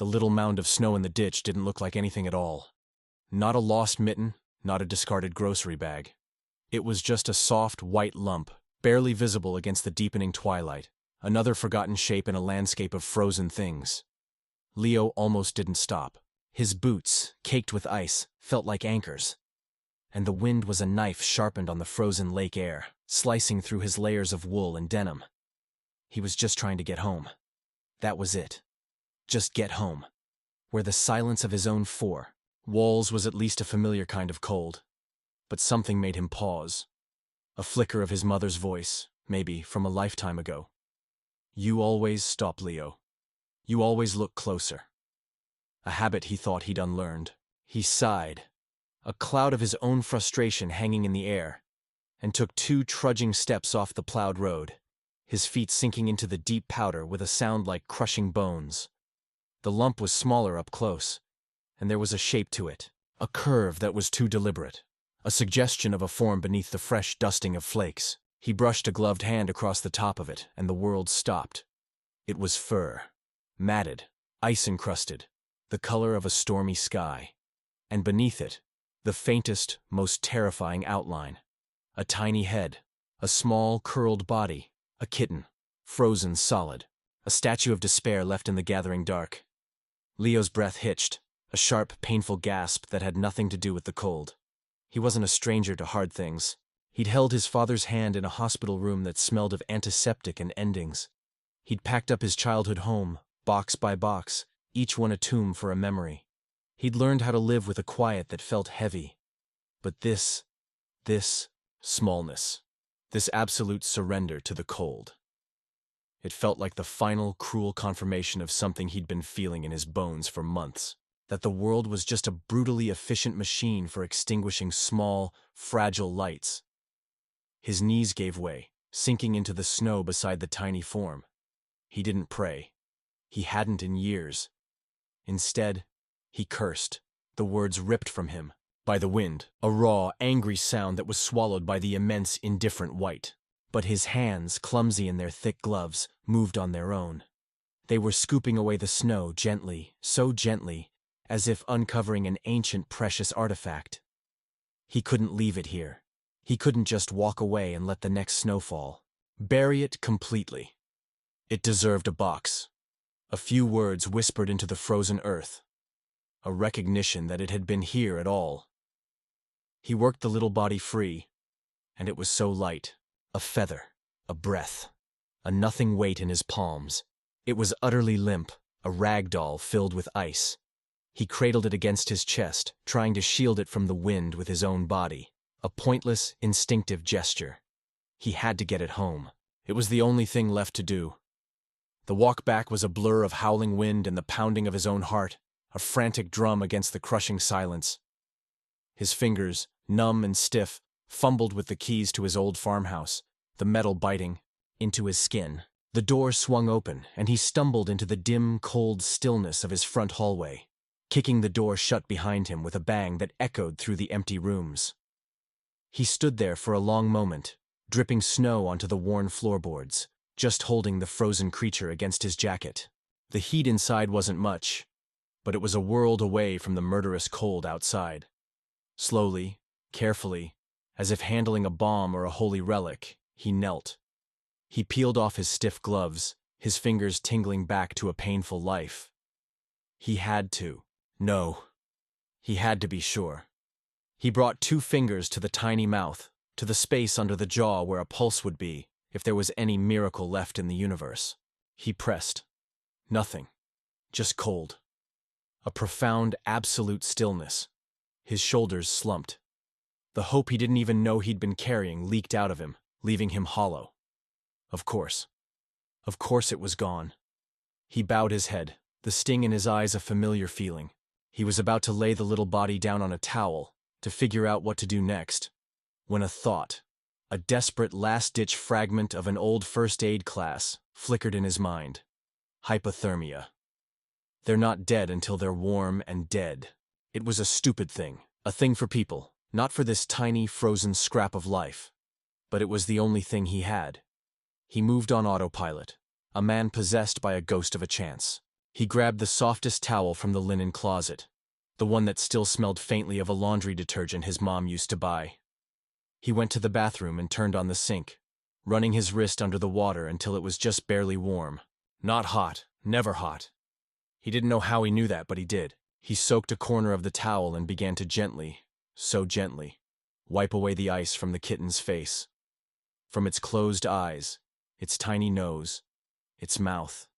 The little mound of snow in the ditch didn't look like anything at all. Not a lost mitten, not a discarded grocery bag. It was just a soft, white lump, barely visible against the deepening twilight, another forgotten shape in a landscape of frozen things. Leo almost didn't stop. His boots, caked with ice, felt like anchors. And the wind was a knife sharpened on the frozen lake air, slicing through his layers of wool and denim. He was just trying to get home. That was it. Just get home. Where the silence of his own four walls was at least a familiar kind of cold. But something made him pause. A flicker of his mother's voice, maybe from a lifetime ago. You always stop, Leo. You always look closer. A habit he thought he'd unlearned. He sighed, a cloud of his own frustration hanging in the air, and took 2 trudging steps off the plowed road, his feet sinking into the deep powder with a sound like crushing bones. The lump was smaller up close, and there was a shape to it, a curve that was too deliberate, a suggestion of a form beneath the fresh dusting of flakes. He brushed a gloved hand across the top of it, and the world stopped. It was fur, matted, ice-encrusted, the color of a stormy sky. And beneath it, the faintest, most terrifying outline. A tiny head, a small, curled body, a kitten, frozen solid, a statue of despair left in the gathering dark. Leo's breath hitched, a sharp, painful gasp that had nothing to do with the cold. He wasn't a stranger to hard things. He'd held his father's hand in a hospital room that smelled of antiseptic and endings. He'd packed up his childhood home, box by box, each one a tomb for a memory. He'd learned how to live with a quiet that felt heavy. But this smallness, this absolute surrender to the cold. It felt like the final, cruel confirmation of something he'd been feeling in his bones for months, that the world was just a brutally efficient machine for extinguishing small, fragile lights. His knees gave way, sinking into the snow beside the tiny form. He didn't pray. He hadn't in years. Instead, he cursed, the words ripped from him by the wind, a raw, angry sound that was swallowed by the immense, indifferent white. But his hands, clumsy in their thick gloves, moved on their own. They were scooping away the snow gently, so gently, as if uncovering an ancient, precious artifact. He couldn't leave it here. He couldn't just walk away and let the next snow fall. Bury it completely. It deserved a box. A few words whispered into the frozen earth. A recognition that it had been here at all. He worked the little body free, and it was so light. A feather, a breath, a nothing weight in his palms. It was utterly limp, a rag doll filled with ice. He cradled it against his chest, trying to shield it from the wind with his own body. A pointless, instinctive gesture. He had to get it home. It was the only thing left to do. The walk back was a blur of howling wind and the pounding of his own heart, a frantic drum against the crushing silence. His fingers, numb and stiff, fumbled with the keys to his old farmhouse, the metal biting into his skin. The door swung open, and he stumbled into the dim, cold stillness of his front hallway, kicking the door shut behind him with a bang that echoed through the empty rooms. He stood there for a long moment, dripping snow onto the worn floorboards, just holding the frozen creature against his jacket. The heat inside wasn't much, but it was a world away from the murderous cold outside. Slowly, carefully, as if handling a bomb or a holy relic, he knelt. He peeled off his stiff gloves, his fingers tingling back to a painful life. He had to. No. He had to be sure. He brought 2 fingers to the tiny mouth, to the space under the jaw where a pulse would be, if there was any miracle left in the universe. He pressed. Nothing. Just cold. A profound, absolute stillness. His shoulders slumped. The hope he didn't even know he'd been carrying leaked out of him, leaving him hollow. Of course. Of course it was gone. He bowed his head, the sting in his eyes a familiar feeling. He was about to lay the little body down on a towel, to figure out what to do next, when a thought, a desperate last-ditch fragment of an old first aid class, flickered in his mind. Hypothermia. They're not dead until they're warm and dead. It was a stupid thing, a thing for people, not for this tiny, frozen scrap of life. But it was the only thing he had. He moved on autopilot, a man possessed by a ghost of a chance. He grabbed the softest towel from the linen closet, the one that still smelled faintly of a laundry detergent his mom used to buy. He went to the bathroom and turned on the sink, running his wrist under the water until it was just barely warm. Not hot, never hot. He didn't know how he knew that, but he did. He soaked a corner of the towel and began to gently, so gently, wipe away the ice from the kitten's face. From its closed eyes, its tiny nose, its mouth.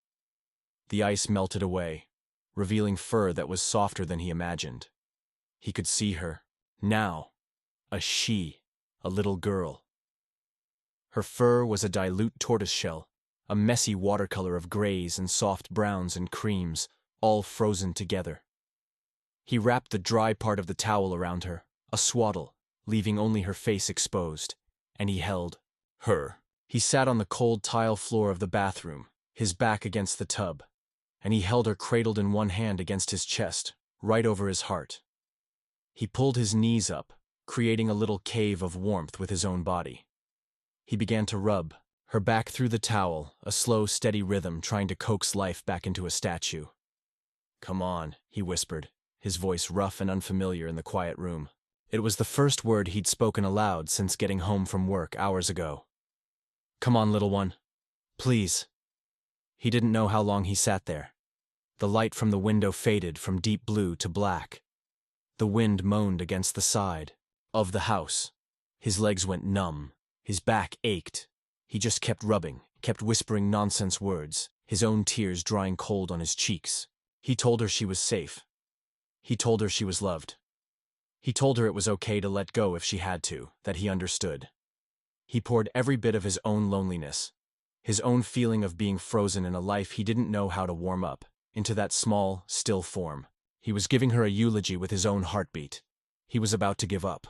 The ice melted away, revealing fur that was softer than he imagined. He could see her, now, a she, a little girl. Her fur was a dilute tortoiseshell, a messy watercolor of grays and soft browns and creams, all frozen together. He wrapped the dry part of the towel around her, a swaddle, leaving only her face exposed, and he held her. He sat on the cold tile floor of the bathroom, his back against the tub, and he held her cradled in one hand against his chest, right over his heart. He pulled his knees up, creating a little cave of warmth with his own body. He began to rub her back through the towel, a slow, steady rhythm trying to coax life back into a statue. "Come on," he whispered, his voice rough and unfamiliar in the quiet room. It was the first word he'd spoken aloud since getting home from work hours ago. "Come on, little one. Please." He didn't know how long he sat there. The light from the window faded from deep blue to black. The wind moaned against the side of the house. His legs went numb. His back ached. He just kept rubbing, kept whispering nonsense words, his own tears drying cold on his cheeks. He told her she was safe. He told her she was loved. He told her it was okay to let go if she had to, that he understood. He poured every bit of his own loneliness, his own feeling of being frozen in a life he didn't know how to warm up, into that small, still form. He was giving her a eulogy with his own heartbeat. He was about to give up.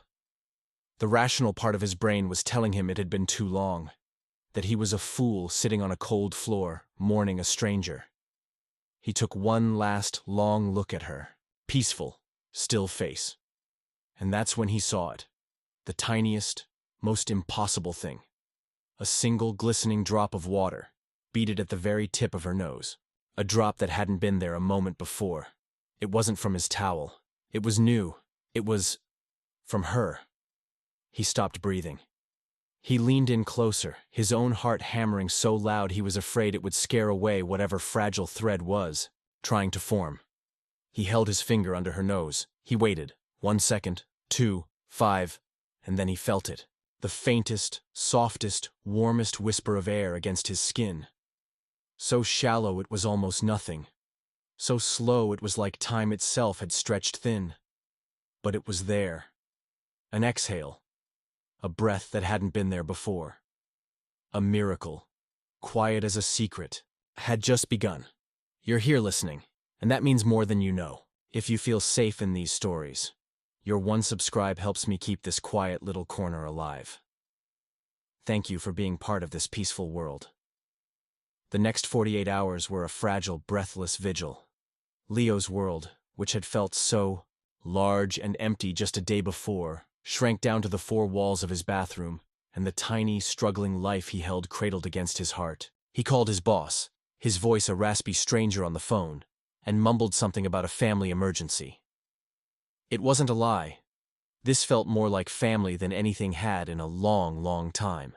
The rational part of his brain was telling him it had been too long, that he was a fool sitting on a cold floor, mourning a stranger. He took one last, long look at her, peaceful, still face. And that's when he saw it, the tiniest, most impossible thing. A single glistening drop of water, beaded at the very tip of her nose. A drop that hadn't been there a moment before. It wasn't from his towel. It was new. It was from her. He stopped breathing. He leaned in closer, his own heart hammering so loud he was afraid it would scare away whatever fragile thread was trying to form. He held his finger under her nose. He waited. 1 second, 2, 5, and then he felt it. The faintest, softest, warmest whisper of air against his skin. So shallow it was almost nothing. So slow it was like time itself had stretched thin. But it was there. An exhale. A breath that hadn't been there before. A miracle, quiet as a secret, had just begun. You're here listening, and that means more than you know. If you feel safe in these stories, your one subscribe helps me keep this quiet little corner alive. Thank you for being part of this peaceful world. The next 48 hours were a fragile, breathless vigil. Leo's world, which had felt so large and empty just a day before, shrank down to the 4 walls of his bathroom and the tiny, struggling life he held cradled against his heart. He called his boss, his voice a raspy stranger on the phone, and mumbled something about a family emergency. It wasn't a lie. This felt more like family than anything had in a long, long time.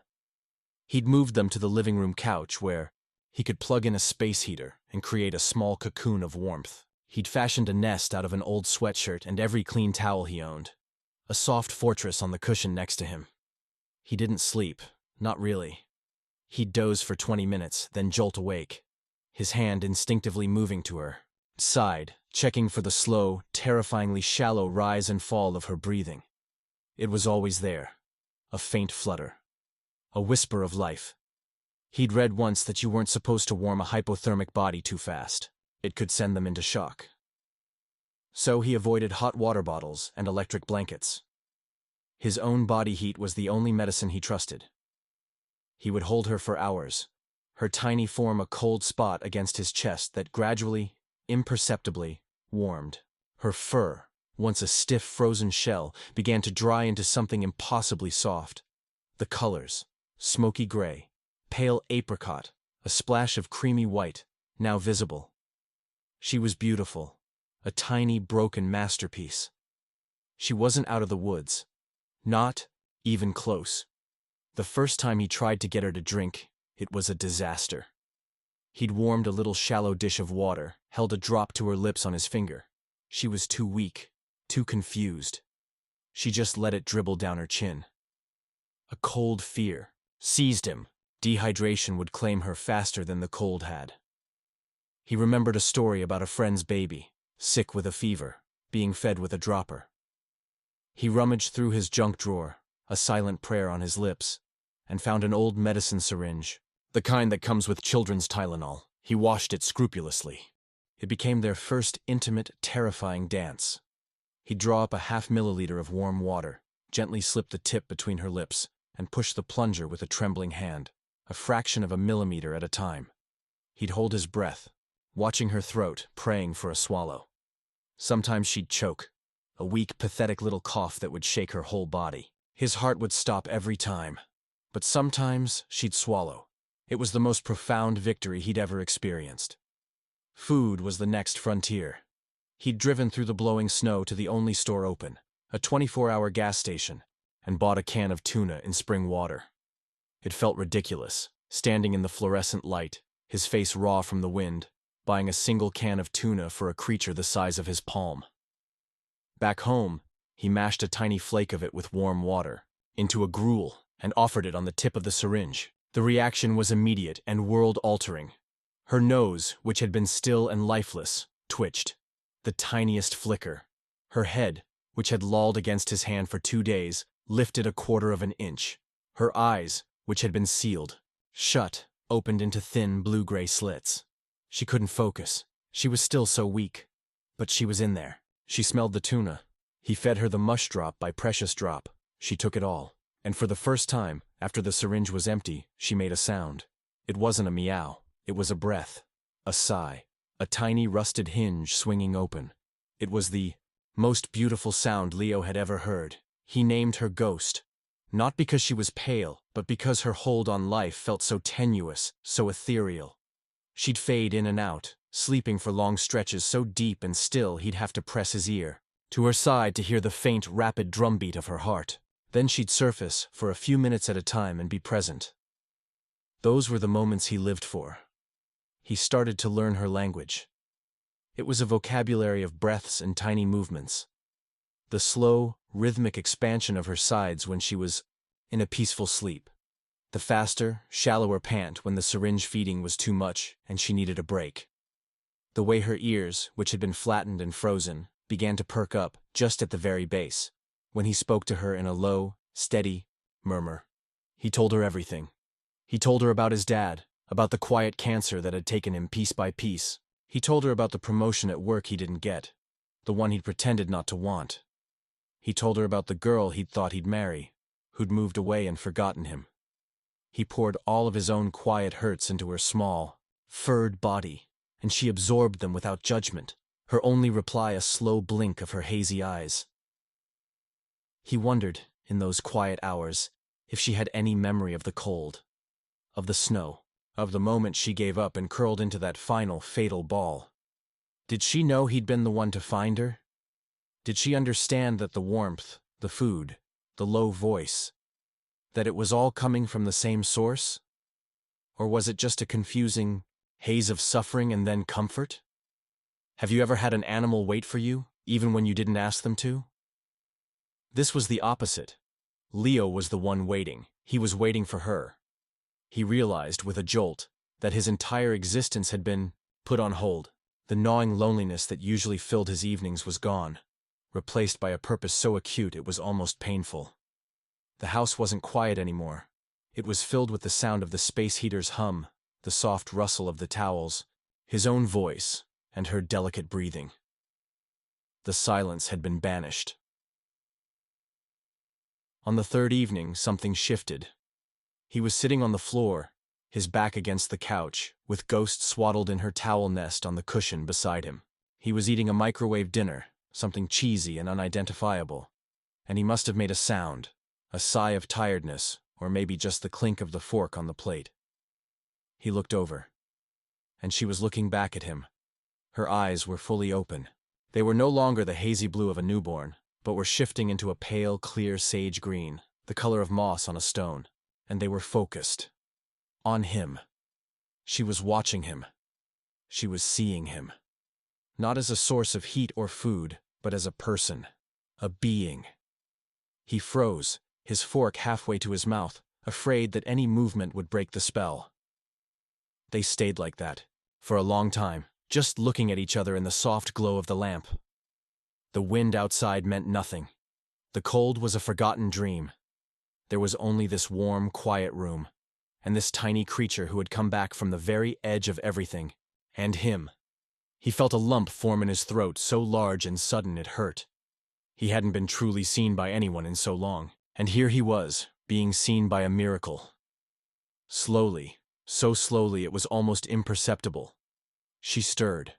He'd moved them to the living room couch where he could plug in a space heater and create a small cocoon of warmth. He'd fashioned a nest out of an old sweatshirt and every clean towel he owned. A soft fortress on the cushion next to him. He didn't sleep, not really. He'd doze for 20 minutes, then jolt awake, his hand instinctively moving to her side, checking for the slow, terrifyingly shallow rise and fall of her breathing. It was always there, a faint flutter, a whisper of life. He'd read once that you weren't supposed to warm a hypothermic body too fast. It could send them into shock. So he avoided hot water bottles and electric blankets. His own body heat was the only medicine he trusted. He would hold her for hours, her tiny form a cold spot against his chest that gradually, imperceptibly, warmed. Her fur, once a stiff frozen shell, began to dry into something impossibly soft. The colors, smoky gray, pale apricot, a splash of creamy white, now visible. She was beautiful, a tiny, broken masterpiece. She wasn't out of the woods. Not even close. The first time he tried to get her to drink, it was a disaster. He'd warmed a little shallow dish of water, held a drop to her lips on his finger. She was too weak, too confused. She just let it dribble down her chin. A cold fear seized him. Dehydration would claim her faster than the cold had. He remembered a story about a friend's baby, sick with a fever, being fed with a dropper. He rummaged through his junk drawer, a silent prayer on his lips, and found an old medicine syringe, the kind that comes with children's Tylenol. He washed it scrupulously. It became their first intimate, terrifying dance. He'd draw up a half-milliliter of warm water, gently slip the tip between her lips, and push the plunger with a trembling hand, a fraction of a millimeter at a time. He'd hold his breath, watching her throat, praying for a swallow. Sometimes she'd choke, a weak, pathetic little cough that would shake her whole body. His heart would stop every time. But sometimes she'd swallow. It was the most profound victory he'd ever experienced. Food was the next frontier. He'd driven through the blowing snow to the only store open, a 24-hour gas station, and bought a can of tuna in spring water. It felt ridiculous, standing in the fluorescent light, his face raw from the wind, buying a single can of tuna for a creature the size of his palm. Back home, he mashed a tiny flake of it with warm water into a gruel and offered it on the tip of the syringe. The reaction was immediate and world-altering. Her nose, which had been still and lifeless, twitched. The tiniest flicker. Her head, which had lolled against his hand for 2 days, lifted a quarter of an inch. Her eyes, which had been sealed, shut, opened into thin blue-gray slits. She couldn't focus. She was still so weak. But she was in there. She smelled the tuna. He fed her the mush drop by precious drop. She took it all. And for the first time, after the syringe was empty, she made a sound. It wasn't a meow. It was a breath. A sigh. A tiny rusted hinge swinging open. It was the most beautiful sound Leo had ever heard. He named her Ghost. Not because she was pale, but because her hold on life felt so tenuous, so ethereal. She'd fade in and out, sleeping for long stretches so deep and still he'd have to press his ear to her side to hear the faint, rapid drumbeat of her heart. Then she'd surface for a few minutes at a time and be present. Those were the moments he lived for. He started to learn her language. It was a vocabulary of breaths and tiny movements. The slow, rhythmic expansion of her sides when she was in a peaceful sleep. The faster, shallower pant when the syringe feeding was too much and she needed a break. The way her ears, which had been flattened and frozen, began to perk up just at the very base, when he spoke to her in a low, steady murmur. He told her everything. He told her about his dad, about the quiet cancer that had taken him piece by piece. He told her about the promotion at work he didn't get, the one he'd pretended not to want. He told her about the girl he'd thought he'd marry, who'd moved away and forgotten him. He poured all of his own quiet hurts into her small, furred body, and she absorbed them without judgment, her only reply a slow blink of her hazy eyes. He wondered, in those quiet hours, if she had any memory of the cold, of the snow, of the moment she gave up and curled into that final, fatal ball. Did she know he'd been the one to find her? Did she understand that the warmth, the food, the low voice, that it was all coming from the same source? Or was it just a confusing haze of suffering and then comfort? Have you ever had an animal wait for you, even when you didn't ask them to? This was the opposite. Leo was the one waiting. He was waiting for her. He realized, with a jolt, that his entire existence had been put on hold. The gnawing loneliness that usually filled his evenings was gone, replaced by a purpose so acute it was almost painful. The house wasn't quiet anymore. It was filled with the sound of the space heater's hum, the soft rustle of the towels, his own voice, and her delicate breathing. The silence had been banished. On the third evening, something shifted. He was sitting on the floor, his back against the couch, with Ghost swaddled in her towel nest on the cushion beside him. He was eating a microwave dinner, something cheesy and unidentifiable, and he must have made a sound, a sigh of tiredness, or maybe just the clink of the fork on the plate. He looked over, and she was looking back at him, Her eyes were fully open. They were no longer the hazy blue of a newborn, but were shifting into a pale, clear sage green, the color of moss on a stone. And they were focused. On him. She was watching him. She was seeing him. Not as a source of heat or food, but as a person. A being. He froze, his fork halfway to his mouth, afraid that any movement would break the spell. They stayed like that, for a long time, just looking at each other in the soft glow of the lamp. The wind outside meant nothing. The cold was a forgotten dream. There was only this warm, quiet room, and this tiny creature who had come back from the very edge of everything, and him. He felt a lump form in his throat so large and sudden it hurt. He hadn't been truly seen by anyone in so long, and here he was, being seen by a miracle. Slowly, so slowly it was almost imperceptible. She stirred.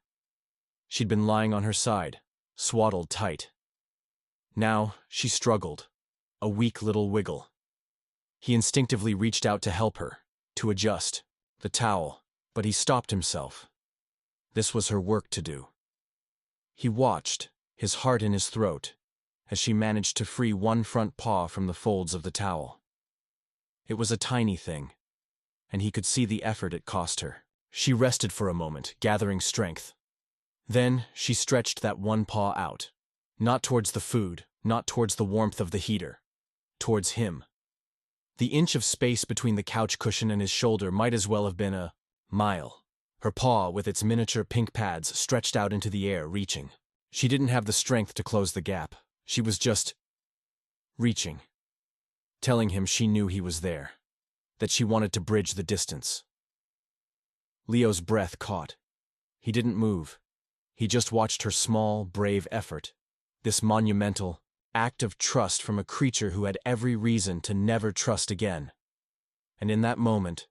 She'd been lying on her side, swaddled tight. Now she struggled, a weak little wiggle. He instinctively reached out to help her, to adjust the towel, but he stopped himself. This was her work to do. He watched, his heart in his throat, as she managed to free one front paw from the folds of the towel. It was a tiny thing, and he could see the effort it cost her. She rested for a moment, gathering strength. Then she stretched that one paw out, not towards the food, not towards the warmth of the heater, towards him. The inch of space between the couch cushion and his shoulder might as well have been a mile. Her paw, with its miniature pink pads, stretched out into the air, reaching. She didn't have the strength to close the gap. She was just reaching, telling him she knew he was there, that she wanted to bridge the distance. Leo's breath caught. He didn't move. He just watched her small, brave effort, this monumental act of trust from a creature who had every reason to never trust again. And in that moment,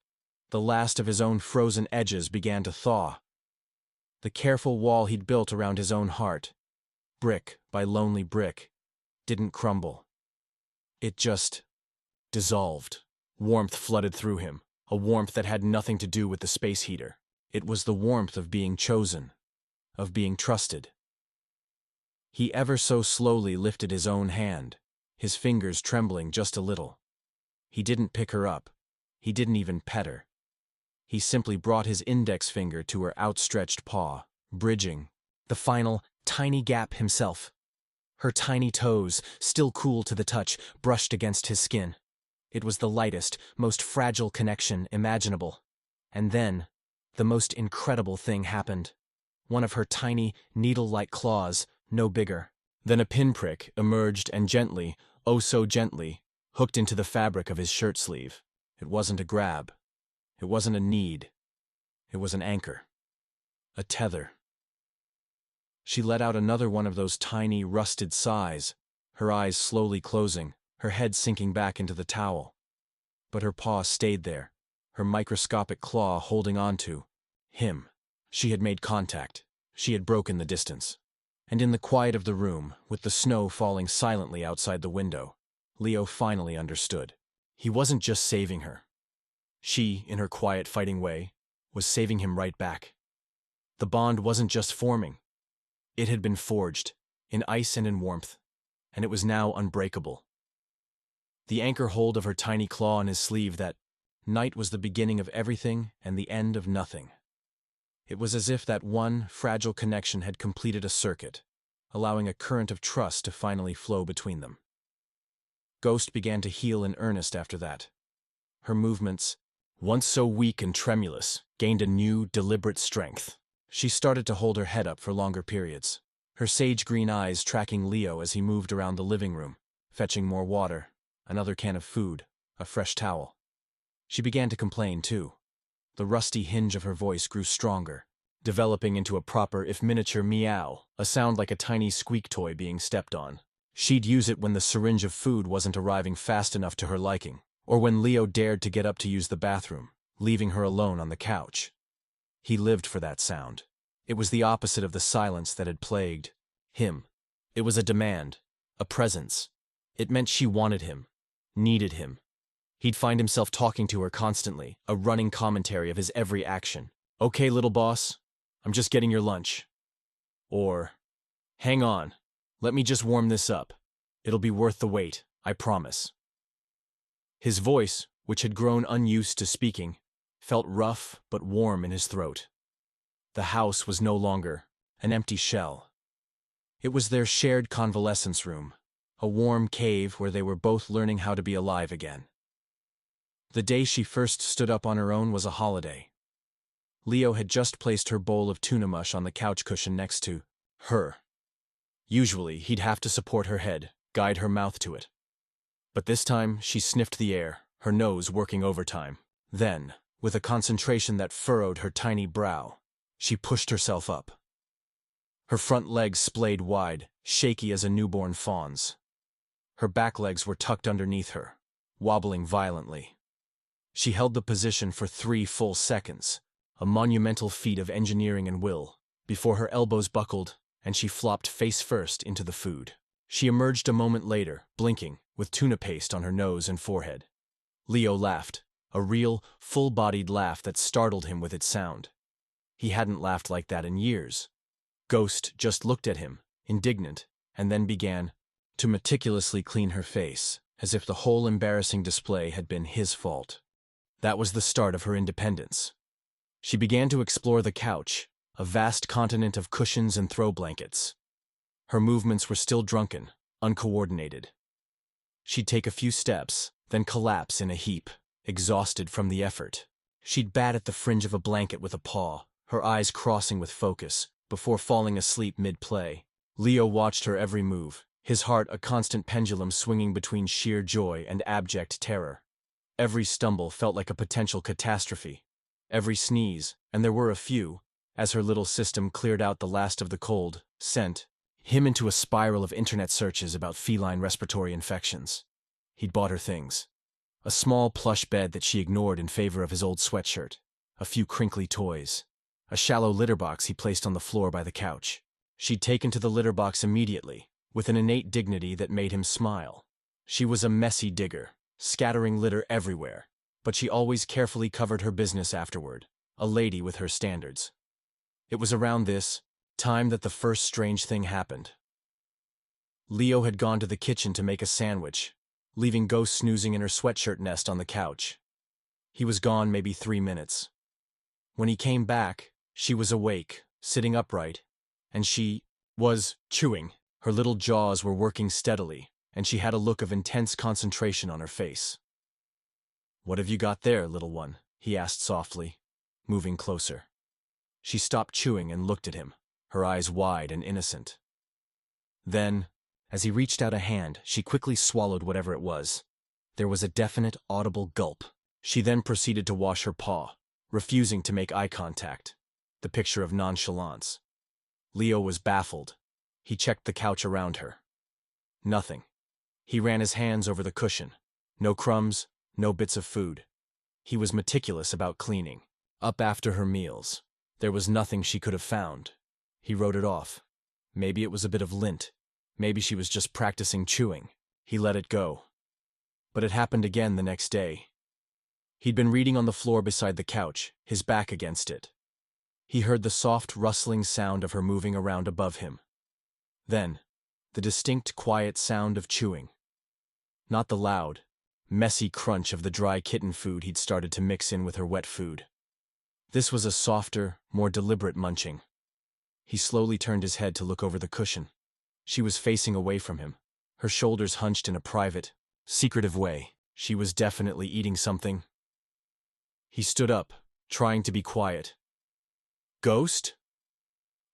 the last of his own frozen edges began to thaw. The careful wall he'd built around his own heart, brick by lonely brick, didn't crumble. It just dissolved. Warmth flooded through him, a warmth that had nothing to do with the space heater. It was the warmth of being chosen, of being trusted. He ever so slowly lifted his own hand, his fingers trembling just a little. He didn't pick her up. He didn't even pet her. He simply brought his index finger to her outstretched paw, bridging the final, tiny gap himself. Her tiny toes, still cool to the touch, brushed against his skin. It was the lightest, most fragile connection imaginable. And then, the most incredible thing happened. One of her tiny, needle-like claws, no bigger than a pinprick, emerged and gently, oh so gently, hooked into the fabric of his shirt sleeve. It wasn't a grab. It wasn't a need. It was an anchor. A tether. She let out another one of those tiny, rusted sighs, her eyes slowly closing, her head sinking back into the towel. But her paw stayed there, her microscopic claw holding on to him. She had made contact. She had broken the distance. And in the quiet of the room, with the snow falling silently outside the window, Leo finally understood. He wasn't just saving her. She, in her quiet fighting way, was saving him right back. The bond wasn't just forming. It had been forged, in ice and in warmth, and it was now unbreakable. The anchor hold of her tiny claw on his sleeve that night was the beginning of everything and the end of nothing. It was as if that one fragile connection had completed a circuit, allowing a current of trust to finally flow between them. Ghost began to heal in earnest after that. Her movements, once so weak and tremulous, gained a new, deliberate strength. She started to hold her head up for longer periods, her sage-green eyes tracking Leo as he moved around the living room, fetching more water, another can of food, a fresh towel. She began to complain, too. The rusty hinge of her voice grew stronger, developing into a proper, if miniature, meow, a sound like a tiny squeak toy being stepped on. She'd use it when the syringe of food wasn't arriving fast enough to her liking, or when Leo dared to get up to use the bathroom, leaving her alone on the couch. He lived for that sound. It was the opposite of the silence that had plagued him. It was a demand, a presence. It meant she wanted him, needed him. He'd find himself talking to her constantly, a running commentary of his every action. "Okay, little boss, I'm just getting your lunch. Or, "Hang on, let me just warm this up. It'll be worth the wait, I promise." His voice, which had grown unused to speaking, felt rough but warm in his throat. The house was no longer an empty shell. It was their shared convalescence room, a warm cave where they were both learning how to be alive again. The day she first stood up on her own was a holiday. Leo had just placed her bowl of tuna mush on the couch cushion next to her. Usually, he'd have to support her head, guide her mouth to it. But this time, she sniffed the air, her nose working overtime. Then, with a concentration that furrowed her tiny brow, she pushed herself up. Her front legs splayed wide, shaky as a newborn fawn's. Her back legs were tucked underneath her, wobbling violently. She held the position for 3 full seconds, a monumental feat of engineering and will, before her elbows buckled and she flopped face first into the food. She emerged a moment later, blinking, with tuna paste on her nose and forehead. Leo laughed, a real, full-bodied laugh that startled him with its sound. He hadn't laughed like that in years. Ghost just looked at him, indignant, and then began to meticulously clean her face, as if the whole embarrassing display had been his fault. That was the start of her independence. She began to explore the couch, a vast continent of cushions and throw blankets. Her movements were still drunken, uncoordinated. She'd take a few steps, then collapse in a heap, exhausted from the effort. She'd bat at the fringe of a blanket with a paw, her eyes crossing with focus, before falling asleep mid-play. Leo watched her every move, his heart a constant pendulum swinging between sheer joy and abject terror. Every stumble felt like a potential catastrophe. Every sneeze, and there were a few, as her little system cleared out the last of the cold, sent him into a spiral of internet searches about feline respiratory infections. He'd bought her things. A small plush bed that she ignored in favor of his old sweatshirt, a few crinkly toys, a shallow litter box he placed on the floor by the couch. She'd taken to the litter box immediately, with an innate dignity that made him smile. She was a messy digger, scattering litter everywhere, but she always carefully covered her business afterward, a lady with her standards. It was around this time that the first strange thing happened. Leo had gone to the kitchen to make a sandwich, leaving Ghost snoozing in her sweatshirt nest on the couch. He was gone maybe 3 minutes. When he came back, she was awake, sitting upright, and she was chewing. Her little jaws were working steadily, and she had a look of intense concentration on her face. "What have you got there, little one?" he asked softly, moving closer. She stopped chewing and looked at him, her eyes wide and innocent. Then, as he reached out a hand, she quickly swallowed whatever it was. There was a definite, audible gulp. She then proceeded to wash her paw, refusing to make eye contact, the picture of nonchalance. Leo was baffled. He checked the couch around her. Nothing. He ran his hands over the cushion. No crumbs, no bits of food. He was meticulous about cleaning up after her meals. There was nothing she could have found. He wrote it off. Maybe it was a bit of lint. Maybe she was just practicing chewing. He let it go. But it happened again the next day. He'd been reading on the floor beside the couch, his back against it. He heard the soft, rustling sound of her moving around above him. Then, the distinct, quiet sound of chewing. Not the loud, messy crunch of the dry kitten food he'd started to mix in with her wet food. This was a softer, more deliberate munching. He slowly turned his head to look over the cushion. She was facing away from him, her shoulders hunched in a private, secretive way. She was definitely eating something. He stood up, trying to be quiet. "Ghost?"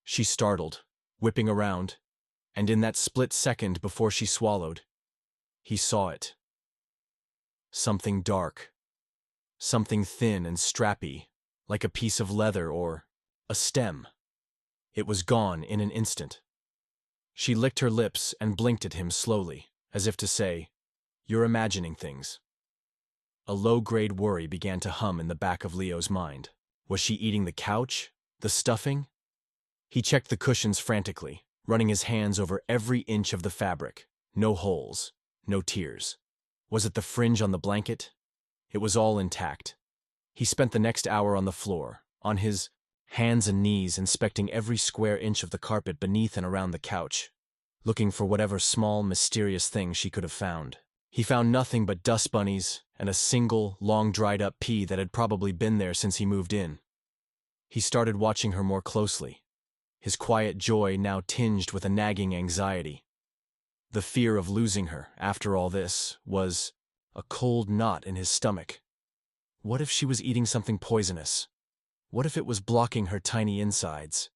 She startled, whipping around, and in that split second before she swallowed, he saw it. Something dark. Something thin and strappy, like a piece of leather or a stem. It was gone in an instant. She licked her lips and blinked at him slowly, as if to say, "You're imagining things." A low-grade worry began to hum in the back of Leo's mind. Was she eating the couch? The stuffing? He checked the cushions frantically, running his hands over every inch of the fabric. No holes, no tears. Was it the fringe on the blanket? It was all intact. He spent the next hour on the floor, on his hands and knees inspecting every square inch of the carpet beneath and around the couch, looking for whatever small, mysterious thing she could have found. He found nothing but dust bunnies and a single, long dried-up pea that had probably been there since he moved in. He started watching her more closely, his quiet joy now tinged with a nagging anxiety. The fear of losing her, after all this, was a cold knot in his stomach. What if she was eating something poisonous? What if it was blocking her tiny insides?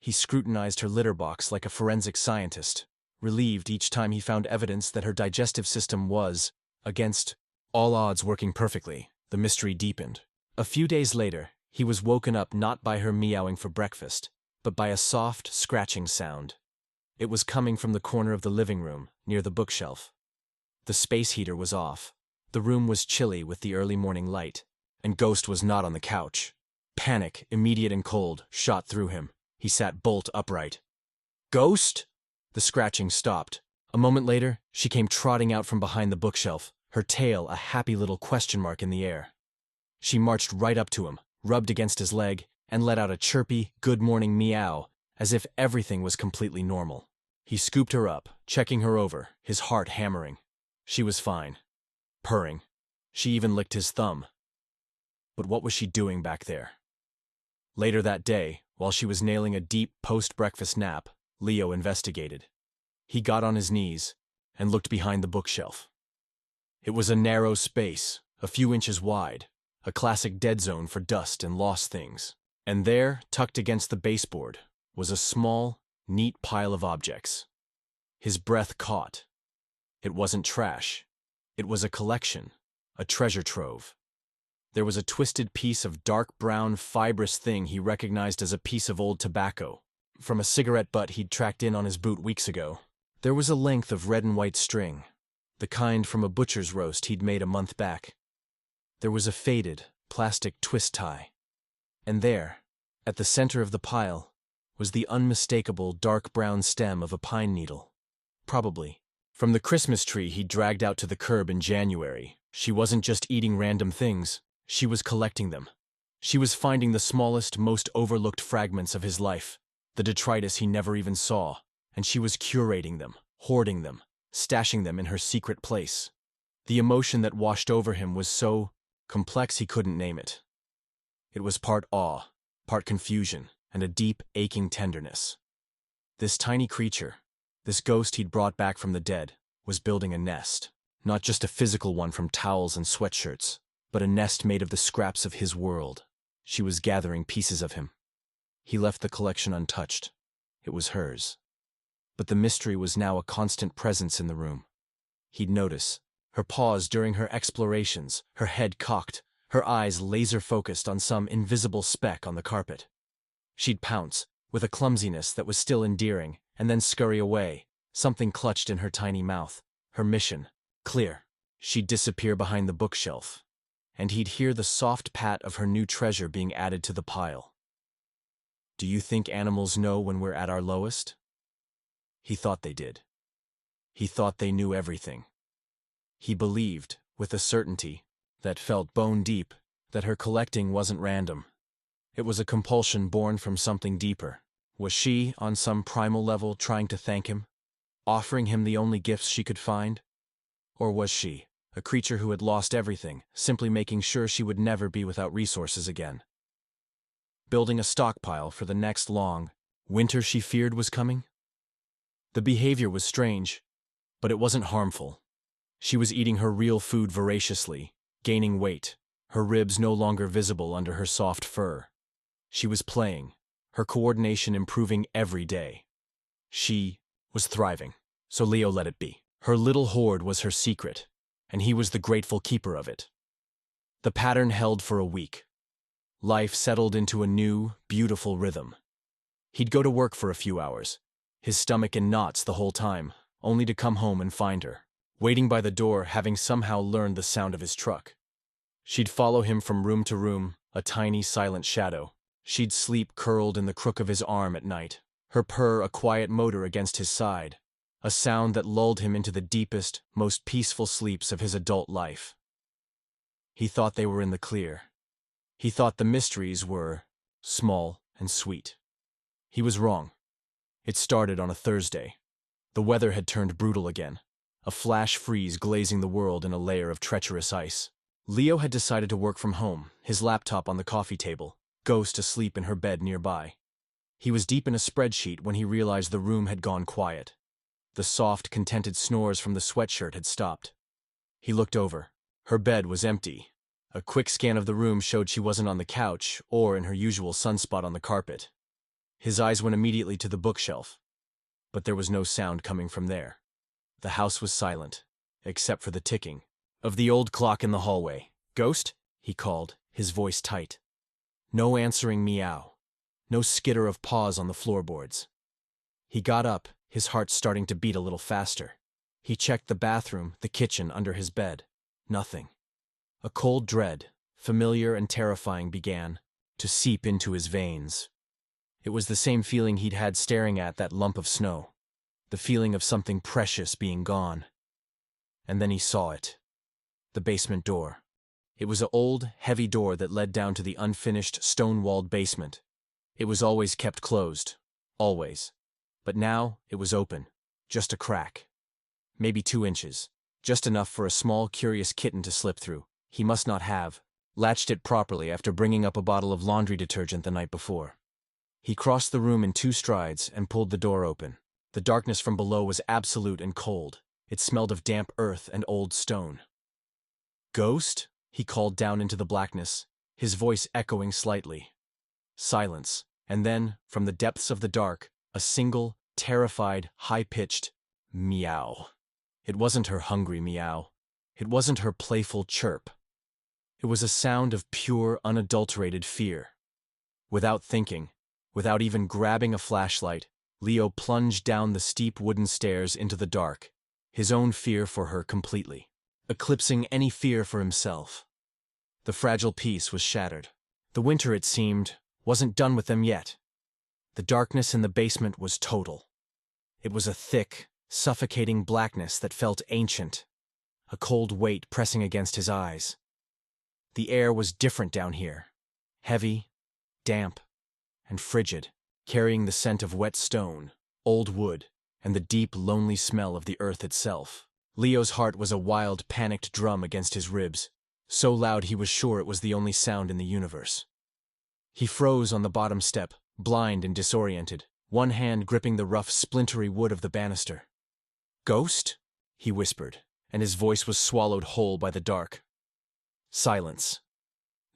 He scrutinized her litter box like a forensic scientist, relieved each time he found evidence that her digestive system was, against all odds, working perfectly. The mystery deepened. A few days later, he was woken up not by her meowing for breakfast, but by a soft, scratching sound. It was coming from the corner of the living room, near the bookshelf. The space heater was off. The room was chilly with the early morning light, and Ghost was not on the couch. Panic, immediate and cold, shot through him. He sat bolt upright. "Ghost?" The scratching stopped. A moment later, she came trotting out from behind the bookshelf, her tail a happy little question mark in the air. She marched right up to him, rubbed against his leg, and let out a chirpy, good morning meow, as if everything was completely normal. He scooped her up, checking her over, his heart hammering. She was fine. Purring. She even licked his thumb. But what was she doing back there? Later that day, while she was nailing a deep post-breakfast nap, Leo investigated. He got on his knees and looked behind the bookshelf. It was a narrow space, a few inches wide, a classic dead zone for dust and lost things. And there, tucked against the baseboard, was a small, neat pile of objects. His breath caught. It wasn't trash. It was a collection, a treasure trove. There was a twisted piece of dark brown, fibrous thing he recognized as a piece of old tobacco, from a cigarette butt he'd tracked in on his boot weeks ago. There was a length of red and white string, the kind from a butcher's roast he'd made a month back. There was a faded, plastic twist tie. And there, at the center of the pile, was the unmistakable dark brown stem of a pine needle. Probably from the Christmas tree he'd dragged out to the curb in January. She wasn't just eating random things, she was collecting them. She was finding the smallest, most overlooked fragments of his life, the detritus he never even saw, and she was curating them, hoarding them, stashing them in her secret place. The emotion that washed over him was so complex he couldn't name it. It was part awe, part confusion, and a deep, aching tenderness. This tiny creature, this ghost he'd brought back from the dead, was building a nest. Not just a physical one from towels and sweatshirts, but a nest made of the scraps of his world. She was gathering pieces of him. He left the collection untouched. It was hers. But the mystery was now a constant presence in the room. He'd notice her pause during her explorations, her head cocked, her eyes laser-focused on some invisible speck on the carpet. She'd pounce, with a clumsiness that was still endearing, and then scurry away, something clutched in her tiny mouth. Her mission, clear. She'd disappear behind the bookshelf, and he'd hear the soft pat of her new treasure being added to the pile. Do you think animals know when we're at our lowest? He thought they did. He thought they knew everything. He believed, with a certainty that felt bone deep, that her collecting wasn't random. It was a compulsion born from something deeper. Was she, on some primal level, trying to thank him, offering him the only gifts she could find? Or was she, a creature who had lost everything, simply making sure she would never be without resources again? Building a stockpile for the next long winter she feared was coming? The behavior was strange, but it wasn't harmful. She was eating her real food voraciously, gaining weight, her ribs no longer visible under her soft fur. She was playing, her coordination improving every day. She was thriving, so Leo let it be. Her little hoard was her secret, and he was the grateful keeper of it. The pattern held for a week. Life settled into a new, beautiful rhythm. He'd go to work for a few hours, his stomach in knots the whole time, only to come home and find her, waiting by the door, having somehow learned the sound of his truck. She'd follow him from room to room, a tiny, silent shadow. She'd sleep curled in the crook of his arm at night, her purr a quiet motor against his side, a sound that lulled him into the deepest, most peaceful sleeps of his adult life. He thought they were in the clear. He thought the mysteries were small and sweet. He was wrong. It started on a Thursday. The weather had turned brutal again, a flash freeze glazing the world in a layer of treacherous ice. Leo had decided to work from home, his laptop on the coffee table, Ghost asleep in her bed nearby. He was deep in a spreadsheet when he realized the room had gone quiet. The soft, contented snores from the sweatshirt had stopped. He looked over. Her bed was empty. A quick scan of the room showed she wasn't on the couch or in her usual sunspot on the carpet. His eyes went immediately to the bookshelf, but there was no sound coming from there. The house was silent, except for the ticking of the old clock in the hallway. "Ghost?" he called, his voice tight. No answering meow. No skitter of paws on the floorboards. He got up, his heart starting to beat a little faster. He checked the bathroom, the kitchen, under his bed. Nothing. A cold dread, familiar and terrifying, began to seep into his veins. It was the same feeling he'd had staring at that lump of snow. The feeling of something precious being gone. And then he saw it. The basement door. It was an old, heavy door that led down to the unfinished, stone-walled basement. It was always kept closed. Always. But now, it was open. Just a crack. Maybe 2 inches. Just enough for a small, curious kitten to slip through. He must not have latched it properly after bringing up a bottle of laundry detergent the night before. He crossed the room in 2 strides and pulled the door open. The darkness from below was absolute and cold. It smelled of damp earth and old stone. "Ghost?" he called down into the blackness, his voice echoing slightly. Silence, and then, from the depths of the dark, a single, terrified, high-pitched meow. It wasn't her hungry meow. It wasn't her playful chirp. It was a sound of pure, unadulterated fear. Without thinking, without even grabbing a flashlight, Leo plunged down the steep wooden stairs into the dark, his own fear for her completely, eclipsing any fear for himself. The fragile peace was shattered. The winter, it seemed, wasn't done with them yet. The darkness in the basement was total. It was a thick, suffocating blackness that felt ancient, a cold weight pressing against his eyes. The air was different down here, heavy, damp, and frigid, carrying the scent of wet stone, old wood, and the deep, lonely smell of the earth itself. Leo's heart was a wild, panicked drum against his ribs, so loud he was sure it was the only sound in the universe. He froze on the bottom step, blind and disoriented, one hand gripping the rough, splintery wood of the banister. "Ghost?" he whispered, and his voice was swallowed whole by the dark. Silence.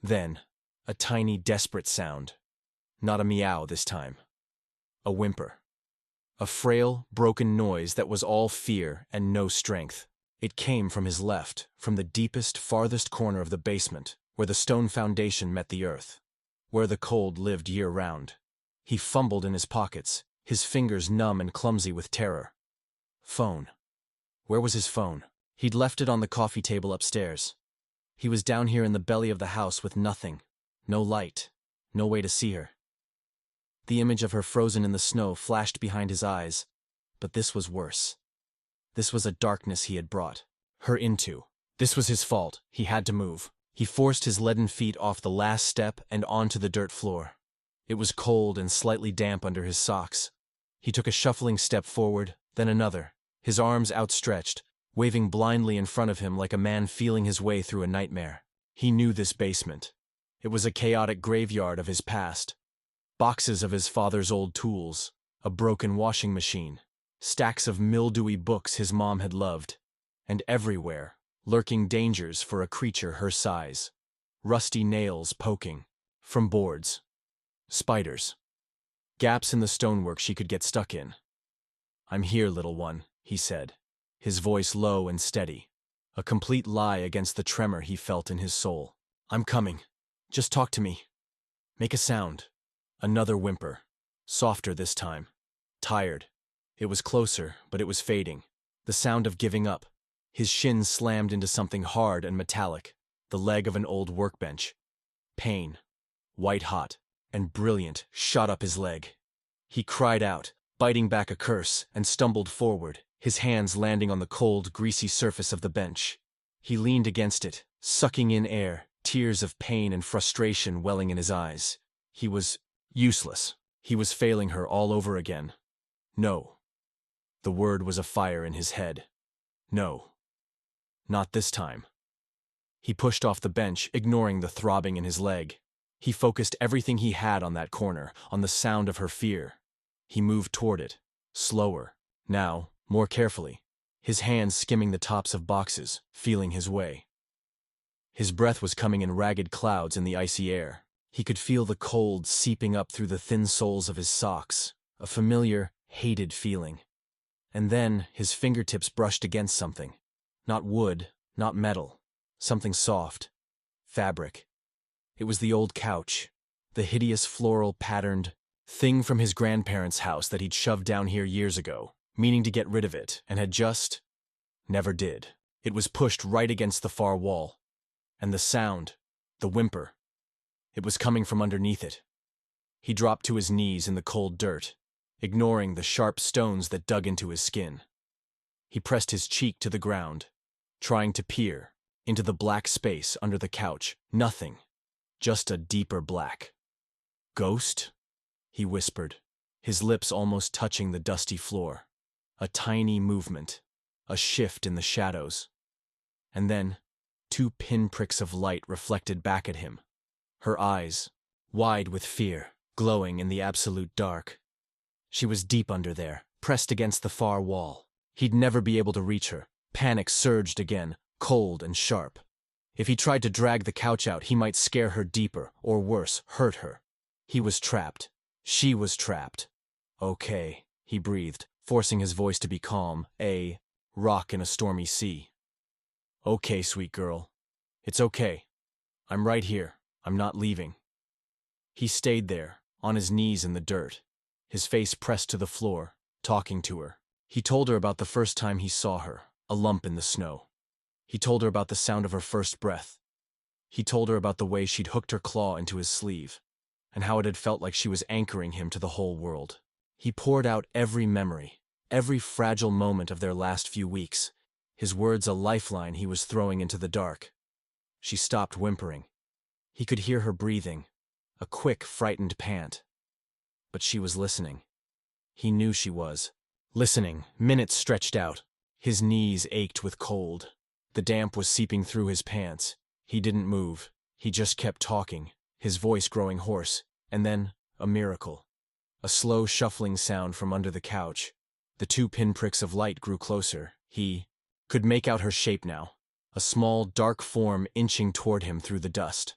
Then, a tiny, desperate sound. Not a meow this time. A whimper. A frail, broken noise that was all fear and no strength. It came from his left, from the deepest, farthest corner of the basement, where the stone foundation met the earth, where the cold lived year-round. He fumbled in his pockets, his fingers numb and clumsy with terror. Phone. Where was his phone? He'd left it on the coffee table upstairs. He was down here in the belly of the house with nothing, no light, no way to see her. The image of her frozen in the snow flashed behind his eyes, but this was worse. This was a darkness he had brought her into. This was his fault. He had to move. He forced his leaden feet off the last step and onto the dirt floor. It was cold and slightly damp under his socks. He took a shuffling step forward, then another, his arms outstretched, waving blindly in front of him like a man feeling his way through a nightmare. He knew this basement. It was a chaotic graveyard of his past. Boxes of his father's old tools, a broken washing machine, stacks of mildewy books his mom had loved, and everywhere, lurking dangers for a creature her size. Rusty nails poking from boards. Spiders. Gaps in the stonework she could get stuck in. "I'm here, little one," he said, his voice low and steady, a complete lie against the tremor he felt in his soul. "I'm coming. Just talk to me. Make a sound." Another whimper, softer this time. Tired. It was closer, but it was fading. The sound of giving up. His shins slammed into something hard and metallic, the leg of an old workbench. Pain, white-hot and brilliant, shot up his leg. He cried out, biting back a curse, and stumbled forward, his hands landing on the cold, greasy surface of the bench. He leaned against it, sucking in air, tears of pain and frustration welling in his eyes. He was Useless. He was failing her all over again. No. The word was afire in his head. No. Not this time. He pushed off the bench, ignoring the throbbing in his leg. He focused everything he had on that corner, on the sound of her fear. He moved toward it, slower, now, more carefully, his hands skimming the tops of boxes, feeling his way. His breath was coming in ragged clouds in the icy air. He could feel the cold seeping up through the thin soles of his socks, a familiar, hated feeling. And then his fingertips brushed against something. Not wood, not metal. Something soft. Fabric. It was the old couch. The hideous floral patterned thing from his grandparents' house that he'd shoved down here years ago, meaning to get rid of it, and had just never did. It was pushed right against the far wall. And the sound, the whimper, it was coming from underneath it. He dropped to his knees in the cold dirt, ignoring the sharp stones that dug into his skin. He pressed his cheek to the ground, trying to peer into the black space under the couch. Nothing, just a deeper black. Ghost? He whispered, his lips almost touching the dusty floor. A tiny movement, a shift in the shadows. And then, 2 pinpricks of light reflected back at him. Her eyes, wide with fear, glowing in the absolute dark. She was deep under there, pressed against the far wall. He'd never be able to reach her. Panic surged again, cold and sharp. If he tried to drag the couch out, he might scare her deeper, or worse, hurt her. He was trapped. She was trapped. Okay, he breathed, forcing his voice to be calm. A rock in a stormy sea. Okay, sweet girl. It's okay. I'm right here. I'm not leaving. He stayed there, on his knees in the dirt, his face pressed to the floor, talking to her. He told her about the first time he saw her, a lump in the snow. He told her about the sound of her first breath. He told her about the way she'd hooked her claw into his sleeve, and how it had felt like she was anchoring him to the whole world. He poured out every memory, every fragile moment of their last few weeks, his words a lifeline he was throwing into the dark. She stopped whimpering. He could hear her breathing, a quick, frightened pant. But she was listening. He knew she was. Listening, minutes stretched out. His knees ached with cold. The damp was seeping through his pants. He didn't move. He just kept talking, his voice growing hoarse. And then, a miracle. A slow shuffling sound from under the couch. The 2 pinpricks of light grew closer. He could make out her shape now. A small, dark form inching toward him through the dust.